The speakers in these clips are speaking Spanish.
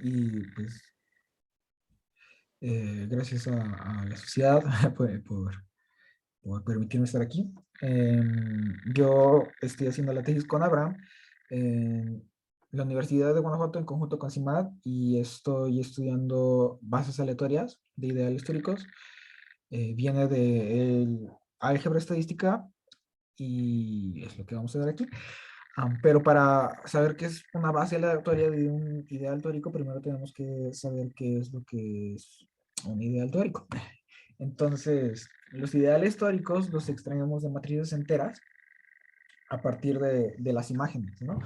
y pues gracias a la sociedad por permitirme estar aquí. Yo estoy haciendo la tesis con Abraham en la Universidad de Guanajuato en conjunto con CIMAD y estoy estudiando bases aleatorias de ideales históricos. Viene de álgebra estadística y es lo que vamos a ver aquí. Pero para saber qué es una base aleatoria de un ideal teórico, primero tenemos que saber qué es lo que es un ideal teórico. Entonces, los ideales teóricos los extraemos de matrices enteras a partir de las imágenes, ¿no?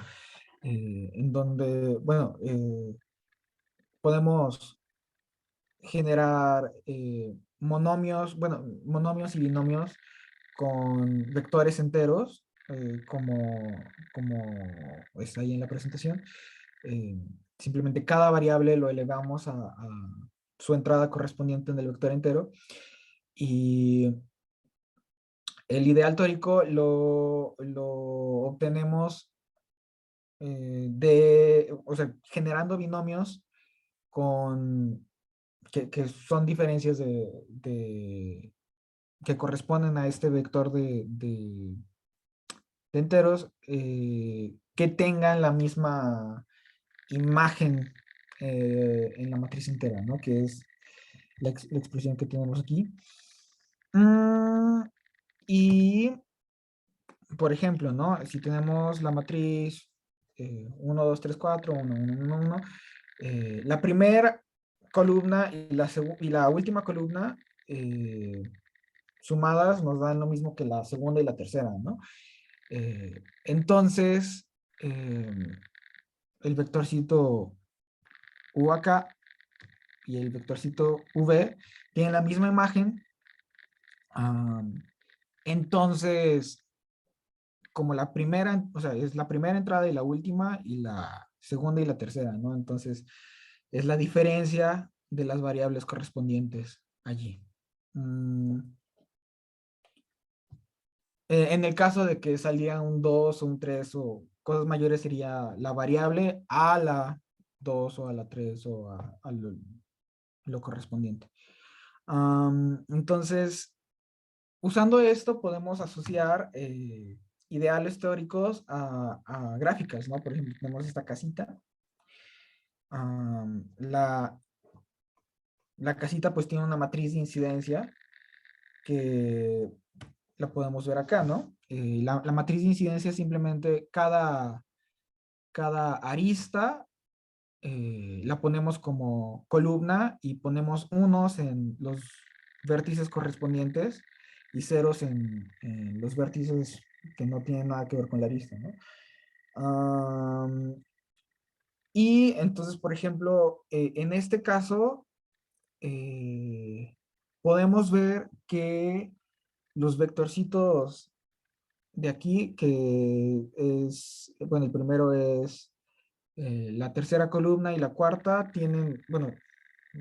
En donde, bueno, podemos generar monomios, bueno, monomios y binomios con vectores enteros, como está ahí en la presentación. Eh, Simplemente cada variable lo elevamos a su entrada correspondiente en el vector entero y el ideal tórico lo obtenemos o sea, generando binomios con, que son diferencias que corresponden a este vector de enteros que tengan la misma imagen en la matriz entera, ¿no? Que es la expresión que tenemos aquí. Y, por ejemplo, ¿no? Si tenemos la matriz 1, 2, 3, 4, 1, 1, 1, 1, la primera columna y la última columna sumadas nos dan lo mismo que la segunda y la tercera, ¿no? Entonces, el vectorcito U acá y el vectorcito V tienen la misma imagen. Entonces, como la primera, o sea, es la primera entrada y la última, y la segunda y la tercera, ¿no? Entonces, es la diferencia de las variables correspondientes allí. En el caso de que saliera un 2 o un 3 o cosas mayores, sería la variable a la 2 o a la 3 o a lo correspondiente. Entonces, usando esto podemos asociar ideales teóricos a gráficas, ¿no? Por ejemplo, tenemos esta casita. Am, la, la casita pues tiene una matriz de incidencia que la podemos ver acá, ¿no? La matriz de incidencia es simplemente cada arista la ponemos como columna y ponemos unos en los vértices correspondientes y ceros en los vértices que no tienen nada que ver con la arista, ¿no? Y entonces, por ejemplo, en este caso, eh, podemos ver que los vectorcitos de aquí, que es, bueno, el primero es la tercera columna y la cuarta, tienen, bueno,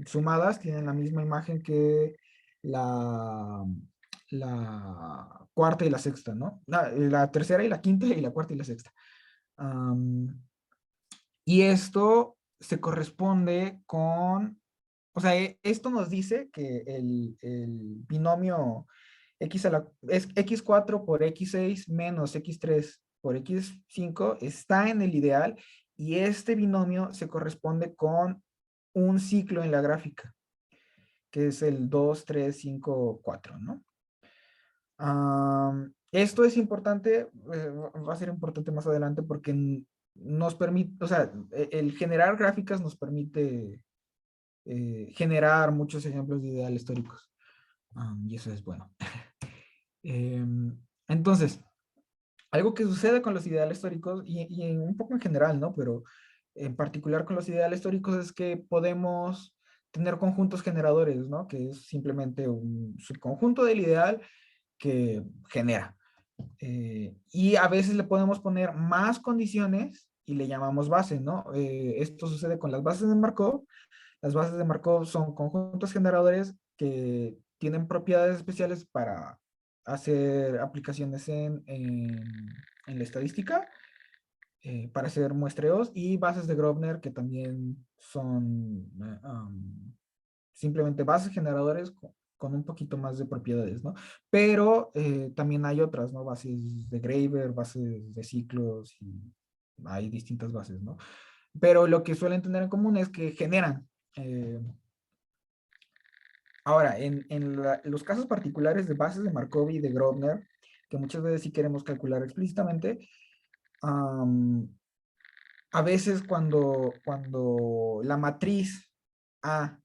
sumadas, tienen la misma imagen que la, la cuarta y la sexta, ¿no? La tercera y la quinta y la cuarta y la sexta. Am, y esto se corresponde con, o sea, esto nos dice que el binomio es x4 por x6 menos x3 por x5 está en el ideal y este binomio se corresponde con un ciclo en la gráfica, que es el 2 3 5 4, ¿no? Esto es importante, va a ser importante más adelante porque nos permite, o sea, el generar gráficas nos permite generar muchos ejemplos de ideales históricos. Y eso es bueno. Entonces, algo que sucede con los ideales históricos y un poco en general, ¿no? Pero en particular con los ideales históricos es que podemos tener conjuntos generadores, ¿no? Que es simplemente un subconjunto del ideal que genera. Y a veces le podemos poner más condiciones y le llamamos base, ¿no? Esto sucede con las bases de Markov. Las bases de Markov son conjuntos generadores que tienen propiedades especiales para hacer aplicaciones en la estadística para hacer muestreos, y bases de Grobner que también son simplemente bases generadores con un poquito más de propiedades, ¿no? Pero también hay otras, ¿no? Bases de Graeber, bases de ciclos, y hay distintas bases, ¿no? Pero lo que suelen tener en común es que generan. Ahora, los casos particulares de bases de Markov y de Grobner, que muchas veces sí queremos calcular explícitamente, a veces cuando la matriz A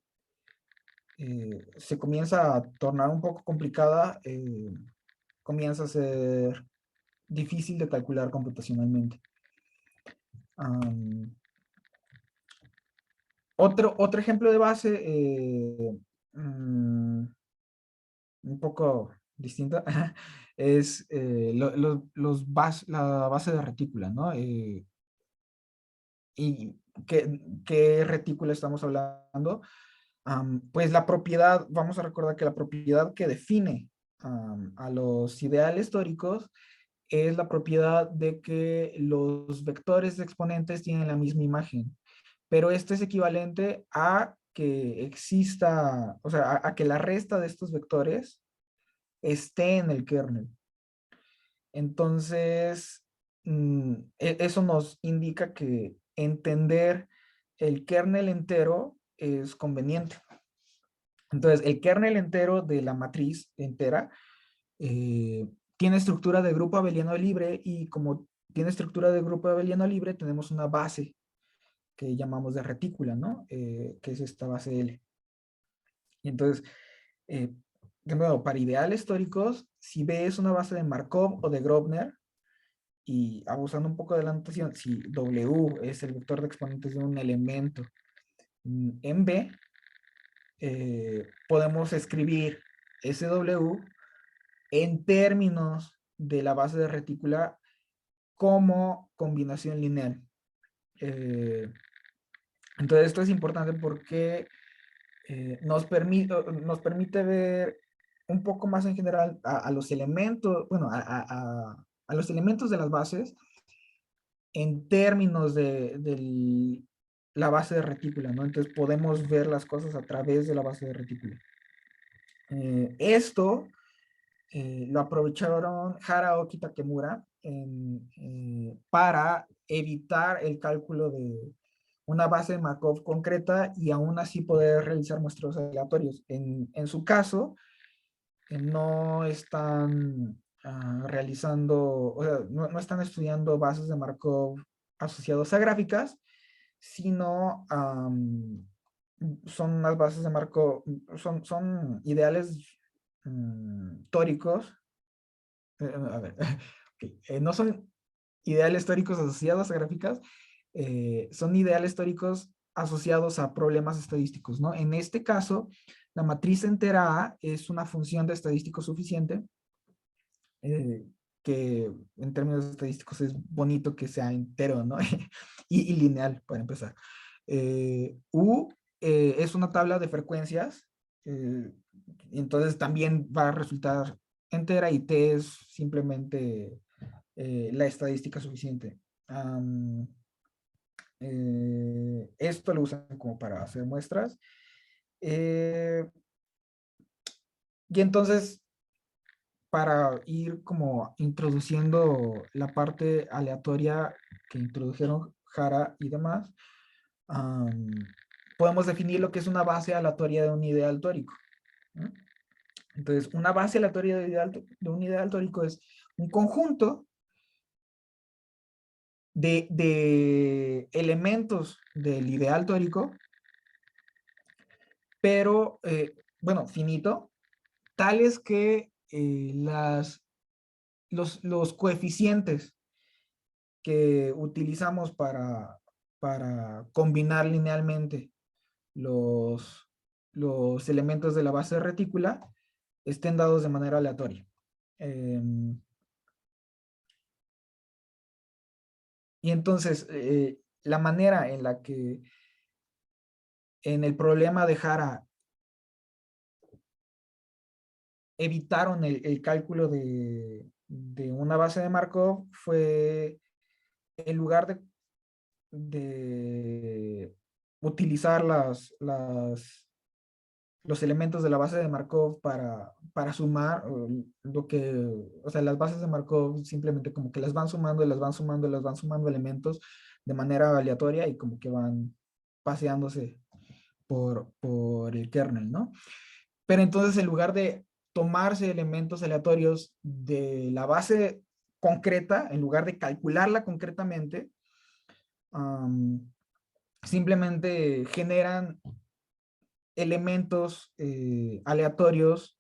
se comienza a tornar un poco complicada, comienza a ser difícil de calcular computacionalmente. Otro ejemplo de base, un poco distinta, es la base de retícula, ¿no? ¿Y qué retícula estamos hablando? Pues la propiedad, vamos a recordar que la propiedad que define a los ideales tóricos es la propiedad de que los vectores de exponentes tienen la misma imagen, pero esto es equivalente a que exista, o sea, a que la resta de estos vectores esté en el kernel. Entonces, eso nos indica que entender el kernel entero es conveniente. Entonces, el kernel entero de la matriz entera tiene estructura de grupo abeliano libre, y como tiene estructura de grupo abeliano libre, tenemos una base que llamamos de retícula, ¿no? Que es esta base L. Y entonces, eh, de nuevo, para ideales tóricos, si B es una base de Markov o de Grobner, y abusando un poco de la notación, si W es el vector de exponentes de un elemento en B, podemos escribir ese W en términos de la base de retícula como combinación lineal. Entonces esto es importante porque nos permite ver un poco más en general a los elementos, bueno, a los elementos de las bases en términos de la base de retícula, ¿no? Entonces podemos ver las cosas a través de la base de retícula. Esto lo aprovecharon Haraoki y Takemura para evitar el cálculo de una base de Markov concreta y aún así poder realizar muestreos aleatorios. En su caso, no están realizando, o sea, no están estudiando bases de Markov asociados a gráficas, sino son unas bases de Markov, son ideales tóricos. A ver, okay. No son ideales tóricos asociados a gráficas, son ideales tóricos asociados a problemas estadísticos, ¿no? En este caso, la matriz entera A es una función de estadístico suficiente, eh, que en términos estadísticos es bonito que sea entero, ¿no? y lineal, para empezar. U es una tabla de frecuencias, entonces también va a resultar entera, y T es simplemente la estadística suficiente. Esto lo usan como para hacer muestras. Y entonces, para ir como introduciendo la parte aleatoria que introdujeron Jara y demás, podemos definir lo que es una base aleatoria de un ideal tórico, ¿no? Entonces, una base aleatoria de un ideal tórico es un conjunto de elementos del ideal tórico, pero, bueno, finito, tales que los coeficientes que utilizamos para combinar linealmente los, los elementos de la base de retícula estén dados de manera aleatoria. Y entonces, la manera en la que en el problema de Jara evitaron el cálculo de una base de Markov fue en lugar de utilizar los elementos de la base de Markov para sumar o sea, las bases de Markov simplemente como que las van sumando y las van sumando y las van sumando elementos de manera aleatoria y como que van paseándose por el kernel, ¿no? Pero entonces en lugar de tomarse elementos aleatorios de la base concreta, en lugar de calcularla concretamente, um, simplemente generan elementos aleatorios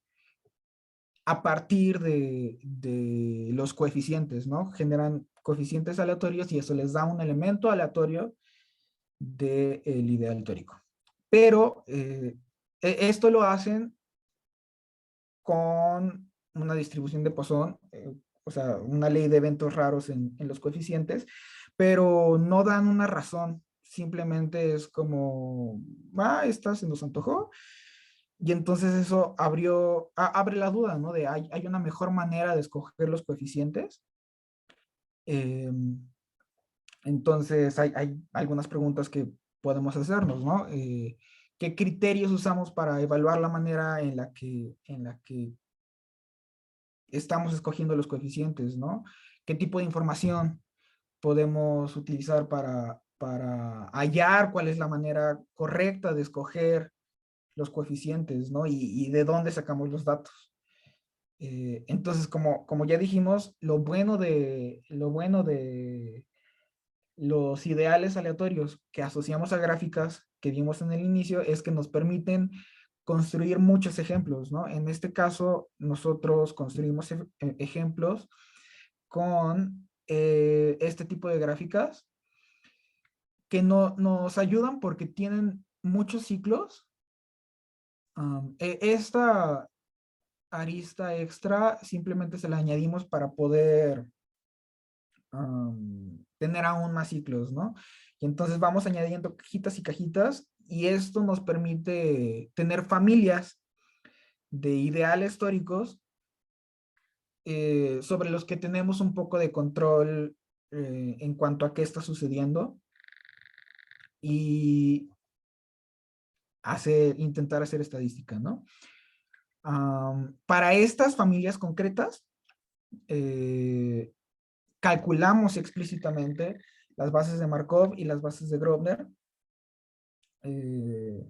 a partir de los coeficientes, ¿no? Generan coeficientes aleatorios y eso les da un elemento aleatorio del ideal teórico. Pero esto lo hacen con una distribución de Poisson, o sea, una ley de eventos raros en los coeficientes, pero no dan una razón, simplemente es como, esta se nos antojó, y entonces eso abre la duda, ¿no? De hay una mejor manera de escoger los coeficientes. Eh, entonces hay algunas preguntas que podemos hacernos, ¿no? ¿Qué criterios usamos para evaluar la manera en la que estamos escogiendo los coeficientes, ¿no? ¿Qué tipo de información podemos utilizar para hallar cuál es la manera correcta de escoger los coeficientes, ¿no? Y de dónde sacamos los datos. Entonces, como ya dijimos, lo bueno de los ideales aleatorios que asociamos a gráficas que vimos en el inicio es que nos permiten construir muchos ejemplos, ¿no? En este caso, nosotros construimos ejemplos con este tipo de gráficas que nos ayudan porque tienen muchos ciclos. Esta arista extra simplemente se la añadimos para poder tener aún más ciclos, ¿no? Y entonces vamos añadiendo cajitas y cajitas y esto nos permite tener familias de ideales históricos sobre los que tenemos un poco de control en cuanto a qué está sucediendo y intentar hacer estadística, ¿no? Para estas familias concretas, eh, calculamos explícitamente las bases de Markov y las bases de Grobner eh,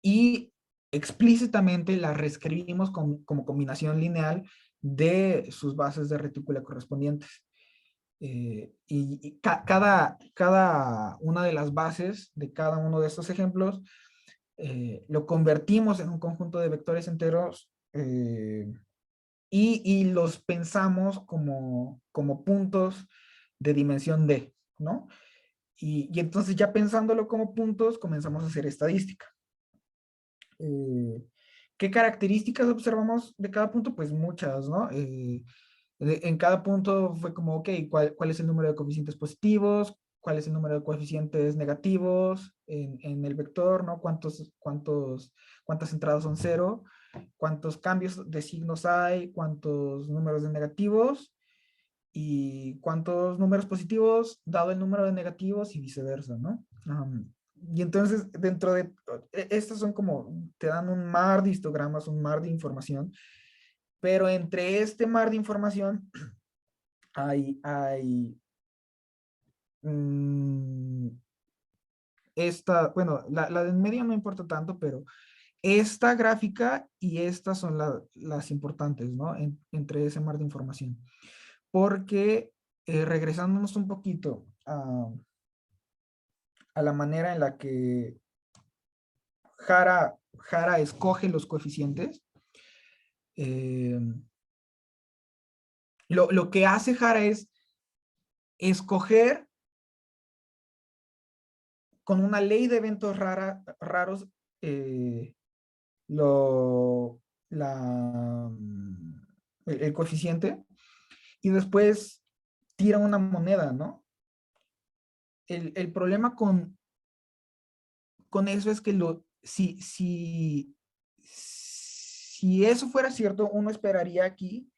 y explícitamente las reescribimos como combinación lineal de sus bases de retícula correspondientes. Cada una de las bases de cada uno de estos ejemplos lo convertimos en un conjunto de vectores enteros y los pensamos como puntos de dimensión D, ¿no? Y entonces ya pensándolo como puntos, comenzamos a hacer estadística. ¿Qué características observamos de cada punto? Pues muchas, ¿no? En cada punto fue como, ok, ¿cuál es el número de coeficientes positivos? ¿Cuál es el número de coeficientes negativos en el vector? ¿No? ¿Cuántas entradas son cero? ¿Cuántos cambios de signos hay? ¿Cuántos números de negativos? ¿Y cuántos números positivos dado el número de negativos y viceversa, ¿no? Y entonces, dentro de, estos son como, te dan un mar de histogramas, un mar de información, pero entre este mar de información hay mm, bueno, la de en medio no importa tanto, pero esta gráfica y estas son las importantes, ¿no? Entre ese mar de información. Porque regresándonos un poquito a la manera en la que Jara escoge los coeficientes, eh, lo que hace Jara es escoger con una ley de eventos raros eh, lo, la, el coeficiente y después tira una moneda, ¿no? El problema con eso es que si eso fuera cierto, uno esperaría aquí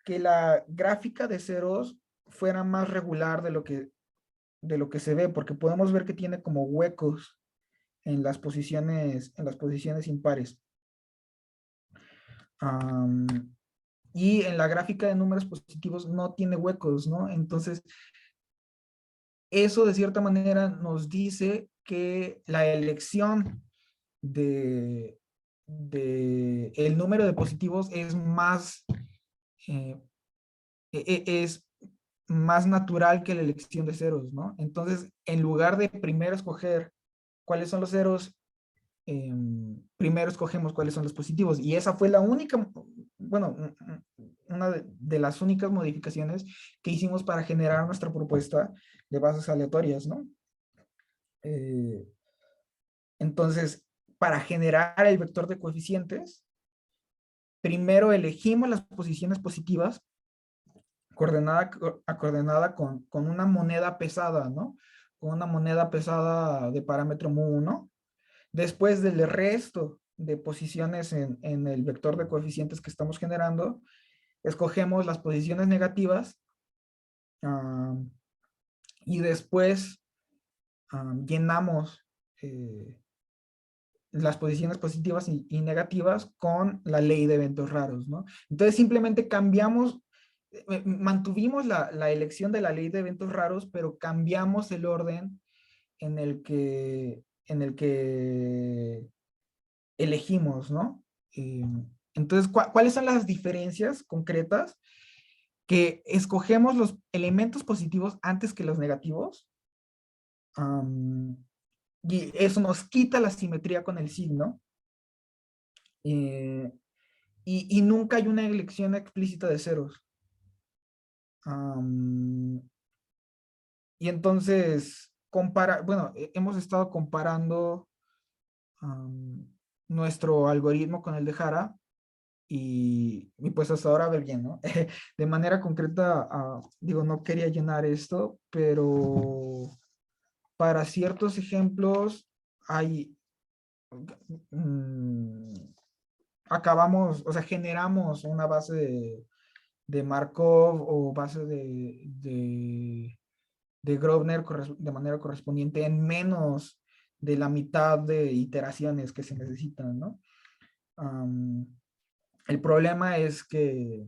que la gráfica de ceros fuera más regular de lo que se ve, porque podemos ver que tiene como huecos en las posiciones impares. Am, y en la gráfica de números positivos no tiene huecos, ¿no? Entonces, eso de cierta manera nos dice que la elección de, de el número de positivos es más, eh, es más natural que la elección de ceros, ¿no? Entonces, en lugar de primero escoger cuáles son los ceros, primero escogemos cuáles son los positivos. Y esa fue la única, bueno, una de las únicas modificaciones que hicimos para generar nuestra propuesta de bases aleatorias, ¿no? Eh, entonces, para generar el vector de coeficientes, primero elegimos las posiciones positivas coordenada con una moneda pesada, ¿no? Con una moneda pesada de parámetro mu1. Después del resto de posiciones en el vector de coeficientes que estamos generando, escogemos las posiciones negativas, um, y después llenamos eh, las posiciones positivas y negativas con la ley de eventos raros, ¿no? Entonces simplemente cambiamos, mantuvimos la elección de la ley de eventos raros, pero cambiamos el orden en el que elegimos, ¿no? Eh, entonces, ¿cuáles son las diferencias concretas? Que escogemos los elementos positivos antes que los negativos, um, y eso nos quita la simetría con el signo, eh, y nunca hay una elección explícita de ceros. Um, y entonces, bueno, hemos estado comparando um, nuestro algoritmo con el de Jara. Y pues hasta ahora ver bien, ¿no? De manera concreta, digo, no quería llenar esto, pero para ciertos ejemplos hay, mm, acabamos, o sea, generamos una base de Markov o base de Grosvenor de manera correspondiente en menos de la mitad de iteraciones que se necesitan, ¿no? Um, el problema es que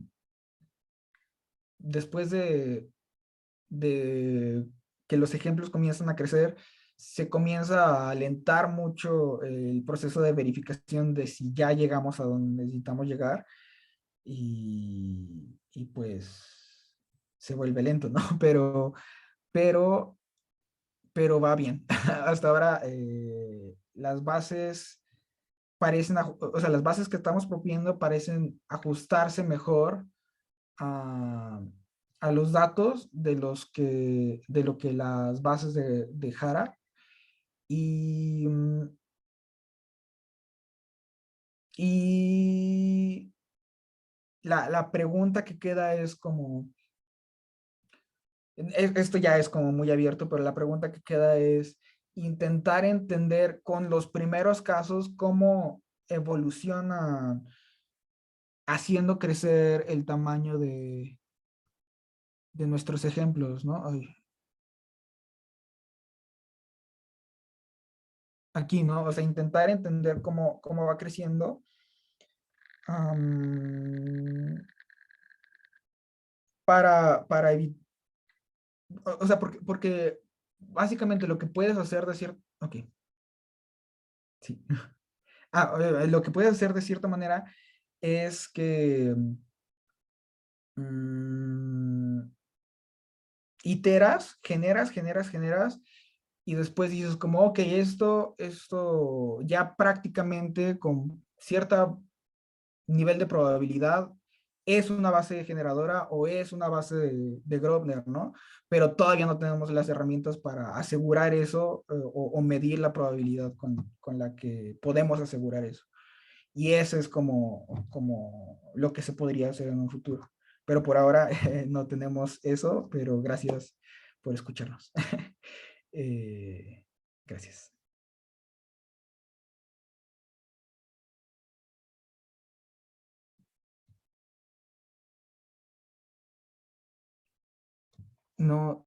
después de que los ejemplos comienzan a crecer, se comienza a alentar mucho el proceso de verificación de si ya llegamos a donde necesitamos llegar, y pues se vuelve lento, ¿no? Pero, pero va bien. Hasta ahora las bases parecen, o sea, las bases que estamos proponiendo parecen ajustarse mejor a, a los datos de lo que las bases de Jara. Y, y la pregunta que queda es como, esto ya es como muy abierto, pero la pregunta que queda es intentar entender con los primeros casos cómo evoluciona haciendo crecer el tamaño de nuestros ejemplos, ¿no? Ay, aquí, ¿no? O sea, intentar entender cómo va creciendo, am, para evitar, o sea, porque básicamente lo que puedes hacer de cierto, ok, sí. Lo que puedes hacer de cierta manera es que mm, iteras, generas, y después dices como, ok, esto ya prácticamente con cierta nivel de probabilidad es una base generadora o es una base de Grosvenor, ¿no? Pero todavía no tenemos las herramientas para asegurar eso, o medir la probabilidad con la que podemos asegurar eso. Y eso es como lo que se podría hacer en un futuro. Pero por ahora no tenemos eso, pero gracias por escucharnos. Eh, gracias. no,